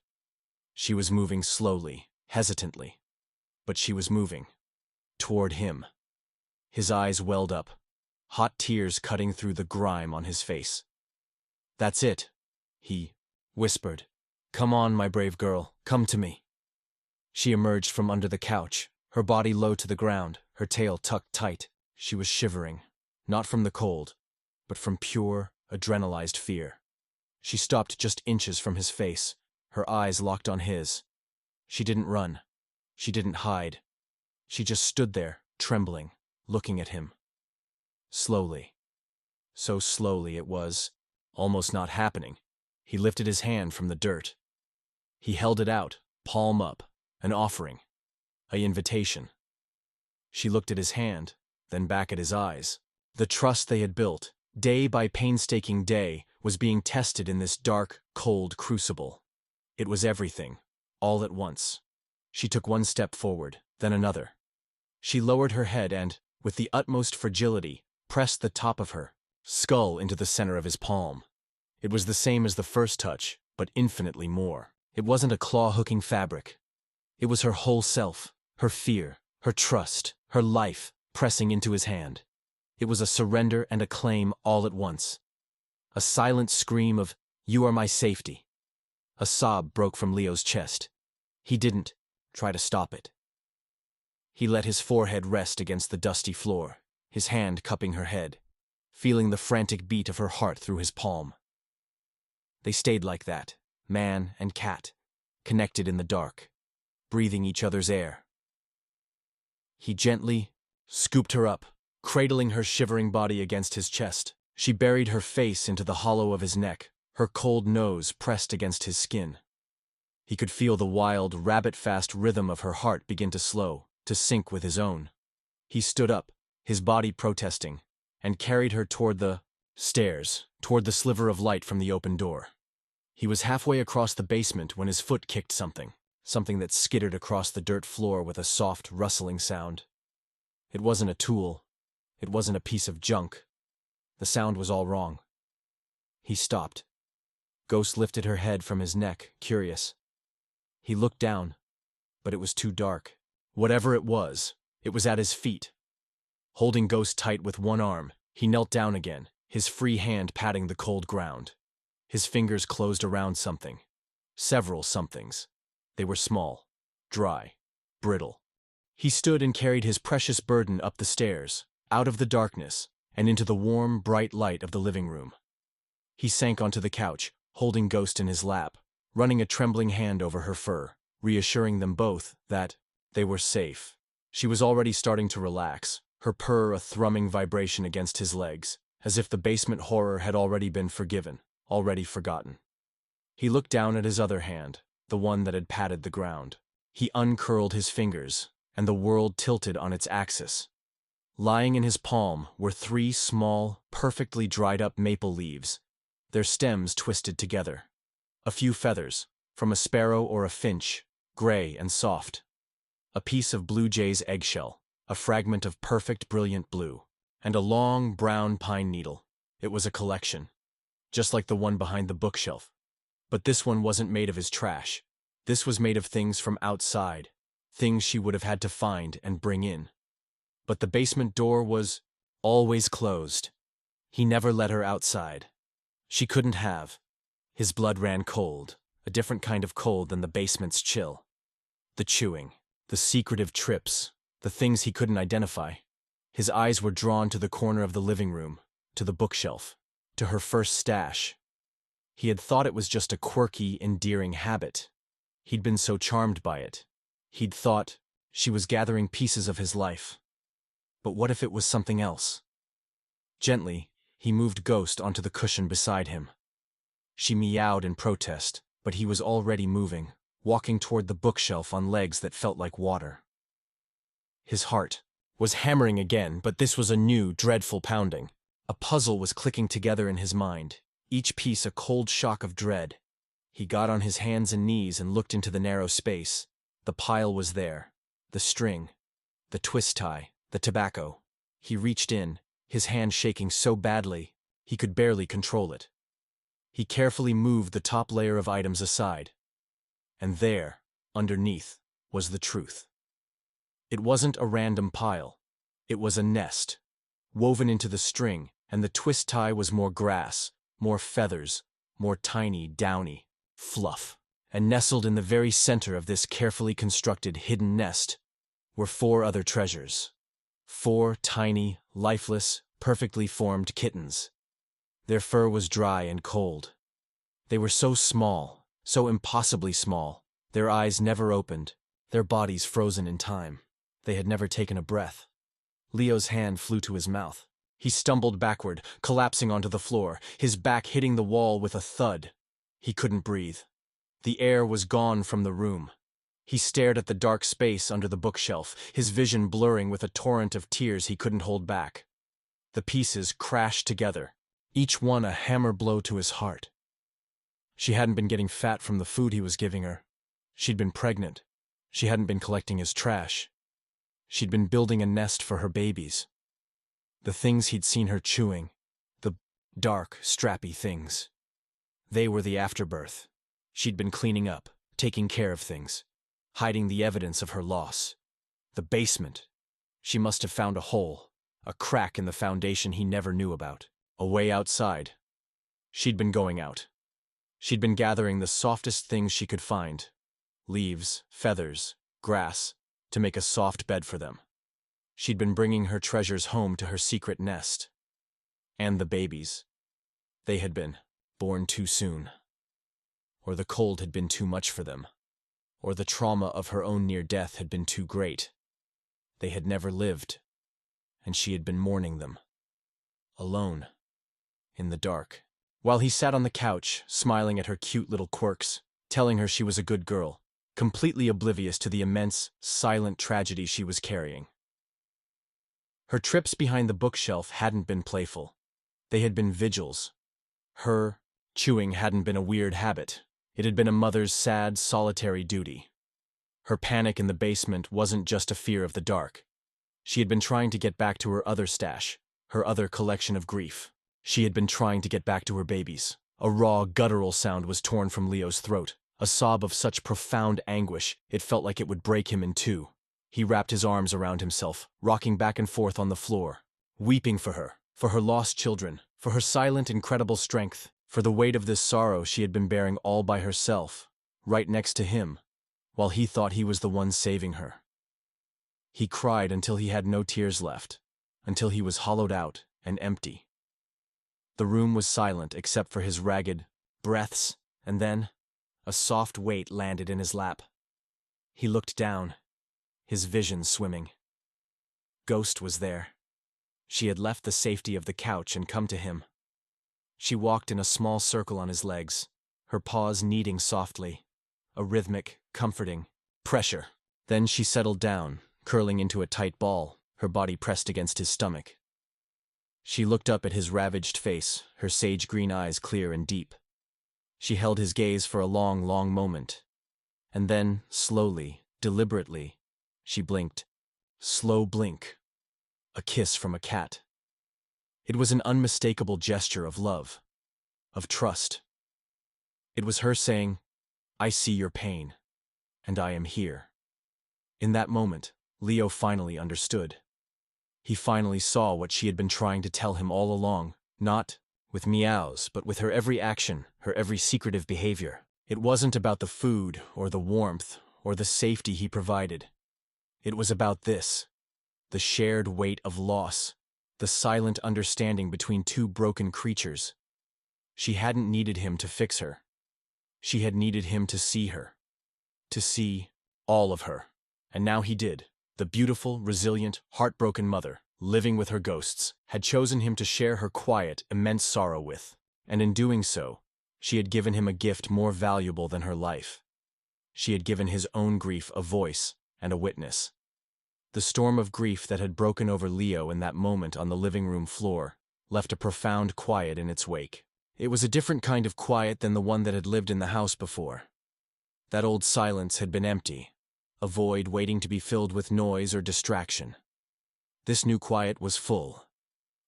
She was moving slowly, hesitantly. But she was moving. Toward him. His eyes welled up, hot tears cutting through the grime on his face. That's it, he whispered. Come on, my brave girl, come to me. She emerged from under the couch, her body low to the ground, her tail tucked tight. She was shivering, not from the cold, but from pure, adrenalized fear. She stopped just inches from his face, her eyes locked on his. She didn't run. She didn't hide. She just stood there, trembling, looking at him. Slowly. So slowly it was, almost not happening. He lifted his hand from the dirt. He held it out, palm up, an offering, an invitation. She looked at his hand, then back at his eyes. The trust they had built, day by painstaking day, was being tested in this dark, cold crucible. It was everything, all at once. She took one step forward, then another. She lowered her head and, with the utmost fragility, pressed the top of her skull into the center of his palm. It was the same as the first touch, but infinitely more. It wasn't a claw-hooking fabric. It was her whole self, her fear, her trust, her life, pressing into his hand. It was a surrender and a claim all at once. A silent scream of, "You are my safety." A sob broke from Leo's chest. He didn't try to stop it. He let his forehead rest against the dusty floor, his hand cupping her head, feeling the frantic beat of her heart through his palm. They stayed like that, man and cat, connected in the dark, breathing each other's air. He gently scooped her up, cradling her shivering body against his chest. She buried her face into the hollow of his neck, her cold nose pressed against his skin. He could feel the wild, rabbit-fast rhythm of her heart begin to slow, to sync with his own. He stood up, his body protesting, and carried her toward the stairs, toward the sliver of light from the open door. He was halfway across the basement when his foot kicked something that skittered across the dirt floor with a soft, rustling sound. It wasn't a tool. It wasn't a piece of junk. The sound was all wrong. He stopped. Ghost lifted her head from his neck, curious. He looked down, but it was too dark. Whatever it was at his feet. Holding Ghost tight with one arm, he knelt down again, his free hand patting the cold ground. His fingers closed around something. Several somethings. They were small, dry, brittle. He stood and carried his precious burden up the stairs, out of the darkness, and into the warm, bright light of the living room. He sank onto the couch, holding Ghost in his lap, running a trembling hand over her fur, reassuring them both that they were safe. She was already starting to relax, her purr a thrumming vibration against his legs, as if the basement horror had already been forgiven, already forgotten. He looked down at his other hand, the one that had patted the ground. He uncurled his fingers, and the world tilted on its axis. Lying in his palm were 3 small, perfectly dried-up maple leaves, their stems twisted together. A few feathers, from a sparrow or a finch, gray and soft. A piece of blue jay's eggshell, a fragment of perfect brilliant blue, and a long brown pine needle. It was a collection, just like the one behind the bookshelf. But this one wasn't made of his trash. This was made of things from outside, things she would have had to find and bring in. But the basement door was always closed. He never let her outside. She couldn't have. His blood ran cold, a different kind of cold than the basement's chill. The chewing, the secretive trips, the things he couldn't identify. His eyes were drawn to the corner of the living room, to the bookshelf, to her first stash. He had thought it was just a quirky, endearing habit. He'd been so charmed by it. He'd thought she was gathering pieces of his life. But what if it was something else? Gently, he moved Ghost onto the cushion beside him. She meowed in protest, but he was already moving, walking toward the bookshelf on legs that felt like water. His heart was hammering again, but this was a new, dreadful pounding. A puzzle was clicking together in his mind, each piece a cold shock of dread. He got on his hands and knees and looked into the narrow space. The pile was there, the string, the twist tie, the tobacco. He reached in, his hand shaking so badly, he could barely control it. He carefully moved the top layer of items aside. And there, underneath, was the truth. It wasn't a random pile. It was a nest, woven into the string, and the twist tie was more grass, more feathers, more tiny, downy fluff. And nestled in the very center of this carefully constructed hidden nest were 4 other treasures. 4 tiny, lifeless, perfectly formed kittens. Their fur was dry and cold. They were so small, so impossibly small. Their eyes never opened, their bodies frozen in time. They had never taken a breath. Leo's hand flew to his mouth. He stumbled backward, collapsing onto the floor, his back hitting the wall with a thud. He couldn't breathe. The air was gone from the room. He stared at the dark space under the bookshelf, his vision blurring with a torrent of tears he couldn't hold back. The pieces crashed together, each one a hammer blow to his heart. She hadn't been getting fat from the food he was giving her. She'd been pregnant. She hadn't been collecting his trash. She'd been building a nest for her babies. The things he'd seen her chewing, the dark, strappy things. They were the afterbirth. She'd been cleaning up, taking care of things, hiding the evidence of her loss. The basement. She must have found a hole, a crack in the foundation he never knew about, a way outside. She'd been going out. She'd been gathering the softest things she could find, leaves, feathers, grass, to make a soft bed for them. She'd been bringing her treasures home to her secret nest. And the babies. They had been born too soon. Or the cold had been too much for them. Or the trauma of her own near death had been too great. They had never lived, and she had been mourning them. Alone. In the dark. While he sat on the couch, smiling at her cute little quirks, telling her she was a good girl, completely oblivious to the immense, silent tragedy she was carrying. Her trips behind the bookshelf hadn't been playful. They had been vigils. Her chewing hadn't been a weird habit. It had been a mother's sad, solitary duty. Her panic in the basement wasn't just a fear of the dark. She had been trying to get back to her other stash, her other collection of grief. She had been trying to get back to her babies. A raw, guttural sound was torn from Leo's throat, a sob of such profound anguish it felt like it would break him in two. He wrapped his arms around himself, rocking back and forth on the floor, weeping for her lost children, for her silent, incredible strength, for the weight of this sorrow she had been bearing all by herself, right next to him, while he thought he was the one saving her. He cried until he had no tears left, until he was hollowed out and empty. The room was silent except for his ragged breaths, and then a soft weight landed in his lap. He looked down, his vision swimming. Ghost was there. She had left the safety of the couch and come to him. She walked in a small circle on his legs, her paws kneading softly, a rhythmic, comforting pressure. Then she settled down, curling into a tight ball, her body pressed against his stomach. She looked up at his ravaged face, her sage-green eyes clear and deep. She held his gaze for a long, long moment. And then, slowly, deliberately, she blinked. Slow blink. A kiss from a cat. It was an unmistakable gesture of love, of trust. It was her saying, "I see your pain, and I am here." In that moment, Leo finally understood. He finally saw what she had been trying to tell him all along, not with meows, but with her every action, her every secretive behavior. It wasn't about the food, or the warmth, or the safety he provided. It was about this, the shared weight of loss, the silent understanding between two broken creatures. She hadn't needed him to fix her. She had needed him to see her. To see all of her. And now he did. The beautiful, resilient, heartbroken mother, living with her ghosts, had chosen him to share her quiet, immense sorrow with. And in doing so, she had given him a gift more valuable than her life. She had given his own grief a voice and a witness. The storm of grief that had broken over Leo in that moment on the living room floor left a profound quiet in its wake. It was a different kind of quiet than the one that had lived in the house before. That old silence had been empty, a void waiting to be filled with noise or distraction. This new quiet was full.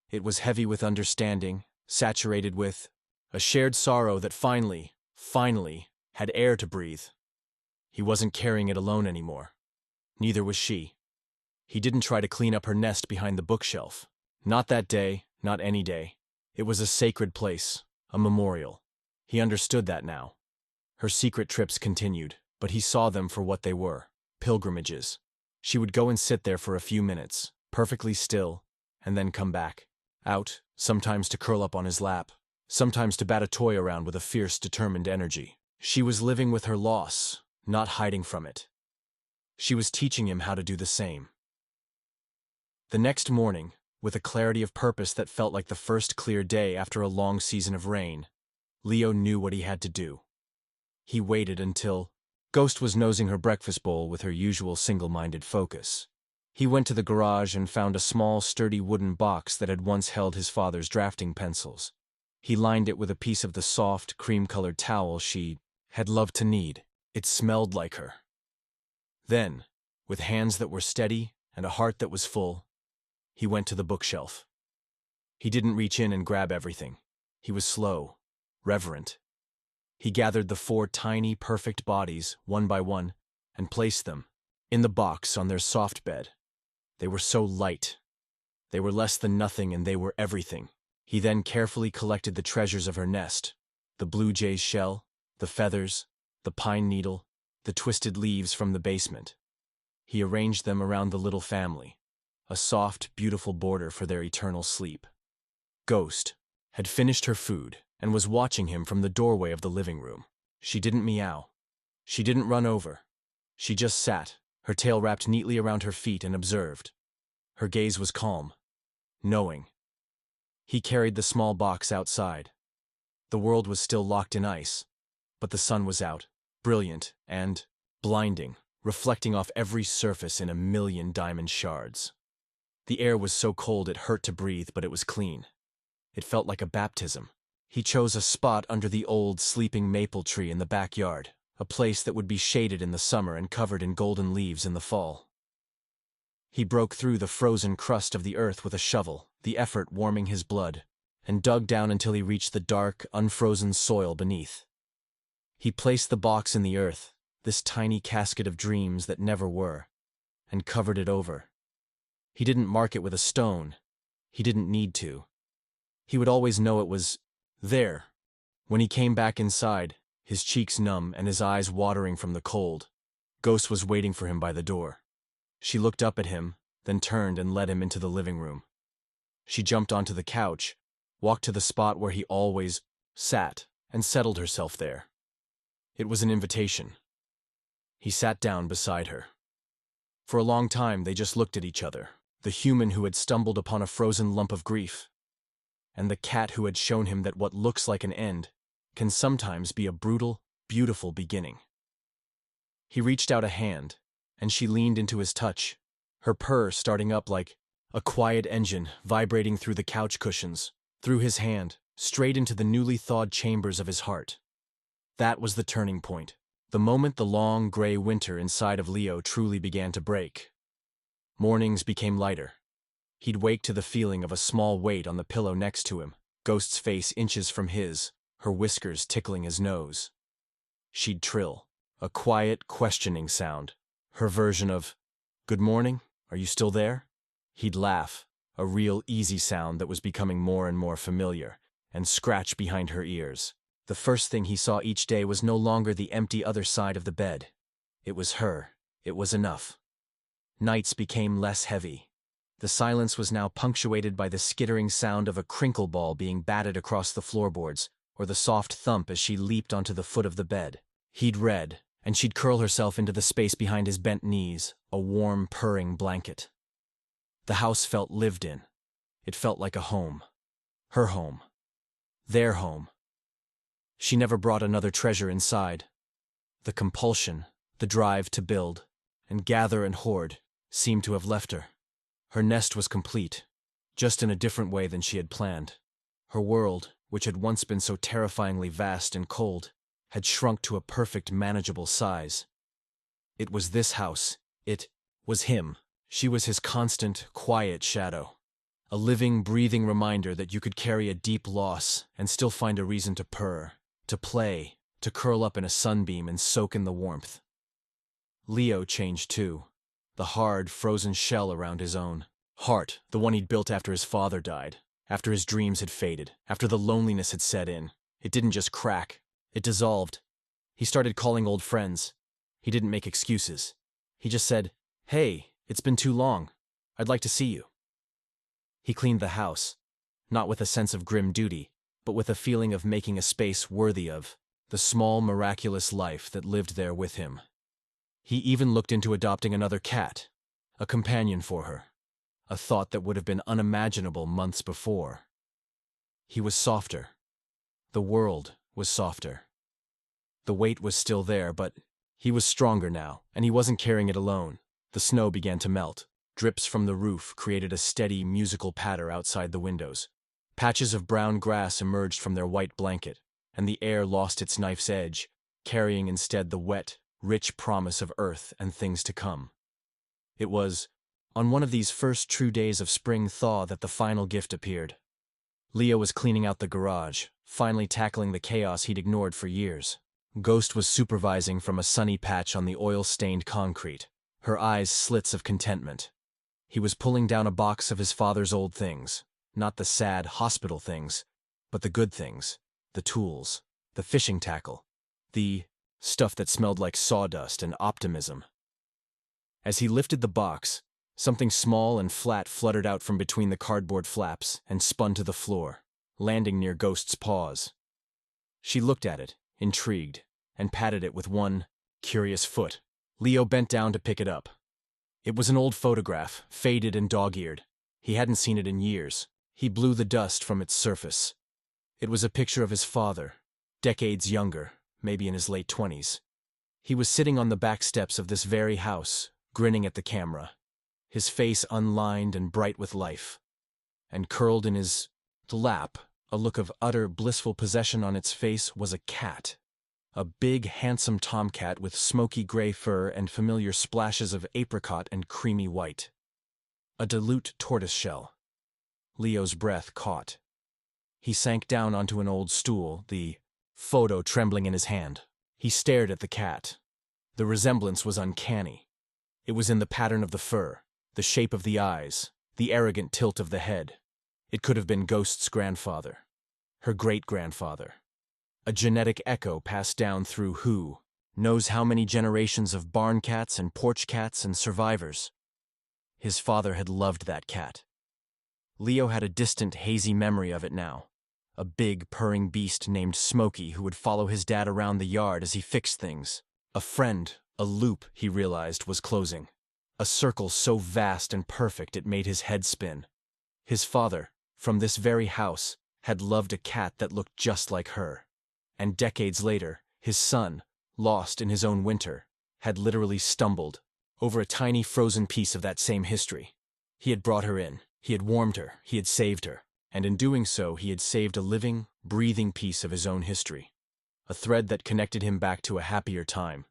It was heavy with understanding, saturated with a shared sorrow that finally, had air to breathe. He wasn't carrying it alone anymore. Neither was she. He didn't try to clean up her nest behind the bookshelf. Not that day, not any day. It was a sacred place, a memorial. He understood that now. Her secret trips continued, but he saw them for what they were, pilgrimages. She would go and sit there for a few minutes, perfectly still, and then come back. Out, sometimes to curl up on his lap, sometimes to bat a toy around with a fierce, determined energy. She was living with her loss, not hiding from it. She was teaching him how to do the same. The next morning, with a clarity of purpose that felt like the first clear day after a long season of rain, Leo knew what he had to do. He waited until Ghost was nosing her breakfast bowl with her usual single-minded focus. He went to the garage and found a small, sturdy wooden box that had once held his father's drafting pencils. He lined it with a piece of the soft, cream-colored towel she had loved to knead. It smelled like her. Then, with hands that were steady and a heart that was full, he went to the bookshelf. He didn't reach in and grab everything. He was slow, reverent. He gathered the 4 tiny, perfect bodies, one by one, and placed them in the box on their soft bed. They were so light. They were less than nothing, and they were everything. He then carefully collected the treasures of her nest, the blue jay's shell, the feathers, the pine needle, the twisted leaves from the basement. He arranged them around the little family, a soft, beautiful border for their eternal sleep. Ghost had finished her food and was watching him from the doorway of the living room. She didn't meow. She didn't run over. She just sat, her tail wrapped neatly around her feet, and observed. Her gaze was calm, knowing. He carried the small box outside. The world was still locked in ice, but the sun was out, brilliant and blinding, reflecting off every surface in a million diamond shards. The air was so cold it hurt to breathe, but it was clean. It felt like a baptism. He chose a spot under the old sleeping maple tree in the backyard, a place that would be shaded in the summer and covered in golden leaves in the fall. He broke through the frozen crust of the earth with a shovel, the effort warming his blood, and dug down until he reached the dark, unfrozen soil beneath. He placed the box in the earth, this tiny casket of dreams that never were, and covered it over. He didn't mark it with a stone. He didn't need to. He would always know it was there. When he came back inside, his cheeks numb and his eyes watering from the cold, Ghost was waiting for him by the door. She looked up at him, then turned and led him into the living room. She jumped onto the couch, walked to the spot where he always sat, and settled herself there. It was an invitation. He sat down beside her. For a long time they just looked at each other, the human who had stumbled upon a frozen lump of grief, and the cat who had shown him that what looks like an end can sometimes be a brutal, beautiful beginning. He reached out a hand, and she leaned into his touch, her purr starting up like a quiet engine vibrating through the couch cushions, through his hand, straight into the newly thawed chambers of his heart. That was the turning point, the moment the long, gray winter inside of Leo truly began to break. Mornings became lighter. He'd wake to the feeling of a small weight on the pillow next to him, Ghost's face inches from his, her whiskers tickling his nose. She'd trill, a quiet, questioning sound, her version of, "Good morning, are you still there?" He'd laugh, a real easy sound that was becoming more and more familiar, and scratch behind her ears. The first thing he saw each day was no longer the empty other side of the bed. It was her. It was enough. Nights became less heavy. The silence was now punctuated by the skittering sound of a crinkle ball being batted across the floorboards, or the soft thump as she leaped onto the foot of the bed. He'd read, and she'd curl herself into the space behind his bent knees, a warm, purring blanket. The house felt lived in. It felt like a home. Her home. Their home. She never brought another treasure inside. The compulsion, the drive to build, and gather and hoard, seemed to have left her. Her nest was complete, just in a different way than she had planned. Her world, which had once been so terrifyingly vast and cold, had shrunk to a perfect, manageable size. It was this house. It was him. She was his constant, quiet shadow. A living, breathing reminder that you could carry a deep loss and still find a reason to purr, to play, to curl up in a sunbeam and soak in the warmth. Leo changed too. The hard, frozen shell around his own heart, the one he'd built after his father died, after his dreams had faded, after the loneliness had set in. It didn't just crack. It dissolved. He started calling old friends. He didn't make excuses. He just said, "Hey, it's been too long. I'd like to see you." He cleaned the house, not with a sense of grim duty, but with a feeling of making a space worthy of the small, miraculous life that lived there with him. He even looked into adopting another cat, a companion for her, a thought that would have been unimaginable months before. He was softer. The world was softer. The weight was still there, but he was stronger now, and he wasn't carrying it alone. The snow began to melt. Drips from the roof created a steady, musical patter outside the windows. Patches of brown grass emerged from their white blanket, and the air lost its knife's edge, carrying instead the wet, rich promise of earth and things to come. It was on one of these first true days of spring thaw that the final gift appeared. Leo was cleaning out the garage, finally tackling the chaos he'd ignored for years. Ghost was supervising from a sunny patch on the oil-stained concrete, her eyes slits of contentment. He was pulling down a box of his father's old things, not the sad hospital things, but the good things, the tools, the fishing tackle, the stuff that smelled like sawdust and optimism. As he lifted the box, something small and flat fluttered out from between the cardboard flaps and spun to the floor, landing near Ghost's paws. She looked at it, intrigued, and patted it with one curious foot. Leo bent down to pick it up. It was an old photograph, faded and dog-eared. He hadn't seen it in years. He blew the dust from its surface. It was a picture of his father, decades younger, maybe in his late 20s. He was sitting on the back steps of this very house, grinning at the camera, his face unlined and bright with life. And curled in his lap, a look of utter blissful possession on its face, was a cat. A big, handsome tomcat with smoky gray fur and familiar splashes of apricot and creamy white. A dilute tortoiseshell. Leo's breath caught. He sank down onto an old stool, the photo trembling in his hand. He stared at the cat. The resemblance was uncanny. It was in the pattern of the fur, the shape of the eyes, the arrogant tilt of the head. It could have been Ghost's grandfather, her great-grandfather. A genetic echo passed down through who knows how many generations of barn cats and porch cats and survivors. His father had loved that cat. Leo had a distant, hazy memory of it now. A big, purring beast named Smokey who would follow his dad around the yard as he fixed things. A friend, a loop, he realized, was closing. A circle so vast and perfect it made his head spin. His father, from this very house, had loved a cat that looked just like her. And decades later, his son, lost in his own winter, had literally stumbled over a tiny frozen piece of that same history. He had brought her in, he had warmed her, he had saved her, and in doing so he had saved a living, breathing piece of his own history. A thread that connected him back to a happier time,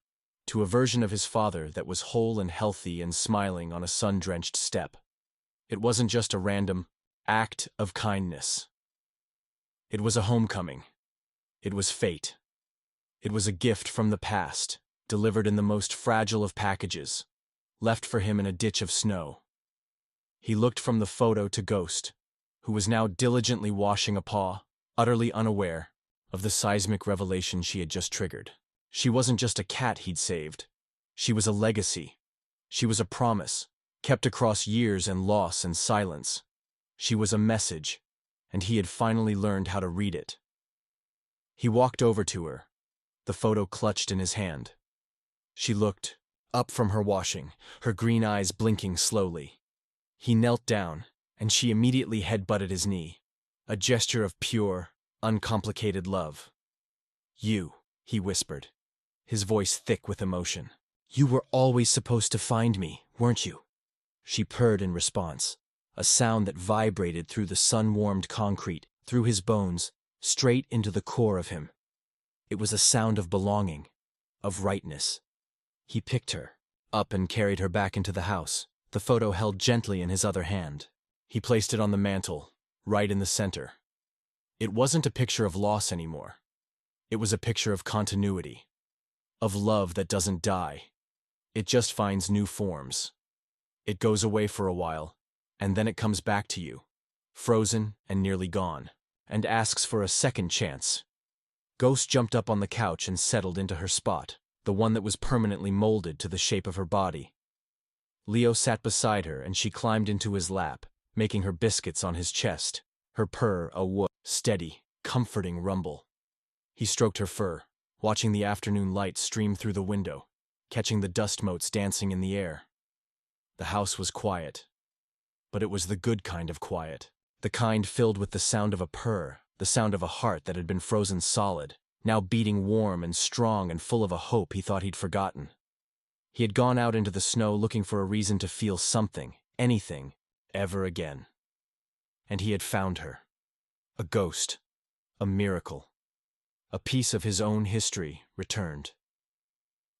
to a version of his father that was whole and healthy and smiling on a sun-drenched step. It wasn't just a random act of kindness. It was a homecoming. It was fate. It was a gift from the past, delivered in the most fragile of packages, left for him in a ditch of snow. He looked from the photo to Ghost, who was now diligently washing a paw, utterly unaware of the seismic revelation she had just triggered. She wasn't just a cat he'd saved. She was a legacy. She was a promise, kept across years and loss and silence. She was a message, and he had finally learned how to read it. He walked over to her, the photo clutched in his hand. She looked up from her washing, her green eyes blinking slowly. He knelt down, and she immediately head-butted his knee, a gesture of pure, uncomplicated love. "You," he whispered, his voice thick with emotion. "You were always supposed to find me, weren't you?" She purred in response, a sound that vibrated through the sun-warmed concrete, through his bones, straight into the core of him. It was a sound of belonging, of rightness. He picked her up and carried her back into the house, the photo held gently in his other hand. He placed it on the mantel, right in the center. It wasn't a picture of loss anymore. It was a picture of continuity, of love that doesn't die. It just finds new forms. It goes away for a while, and then it comes back to you, frozen and nearly gone, and asks for a second chance. Ghost jumped up on the couch and settled into her spot, the one that was permanently molded to the shape of her body. Leo sat beside her and she climbed into his lap, making her biscuits on his chest, her purr a steady, comforting rumble. He stroked her fur, watching the afternoon light stream through the window, catching the dust motes dancing in the air. The house was quiet, but it was the good kind of quiet, the kind filled with the sound of a purr, the sound of a heart that had been frozen solid, now beating warm and strong and full of a hope he thought he'd forgotten. He had gone out into the snow looking for a reason to feel something, anything, ever again. And he had found her. A ghost. A miracle. A piece of his own history returned.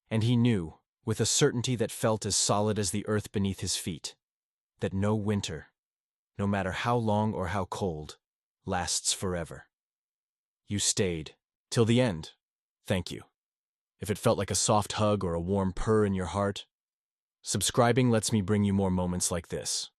And he knew, with a certainty that felt as solid as the earth beneath his feet, that no winter, no matter how long or how cold, lasts forever. You stayed. Till the end. Thank you. If it felt like a soft hug or a warm purr in your heart, subscribing lets me bring you more moments like this.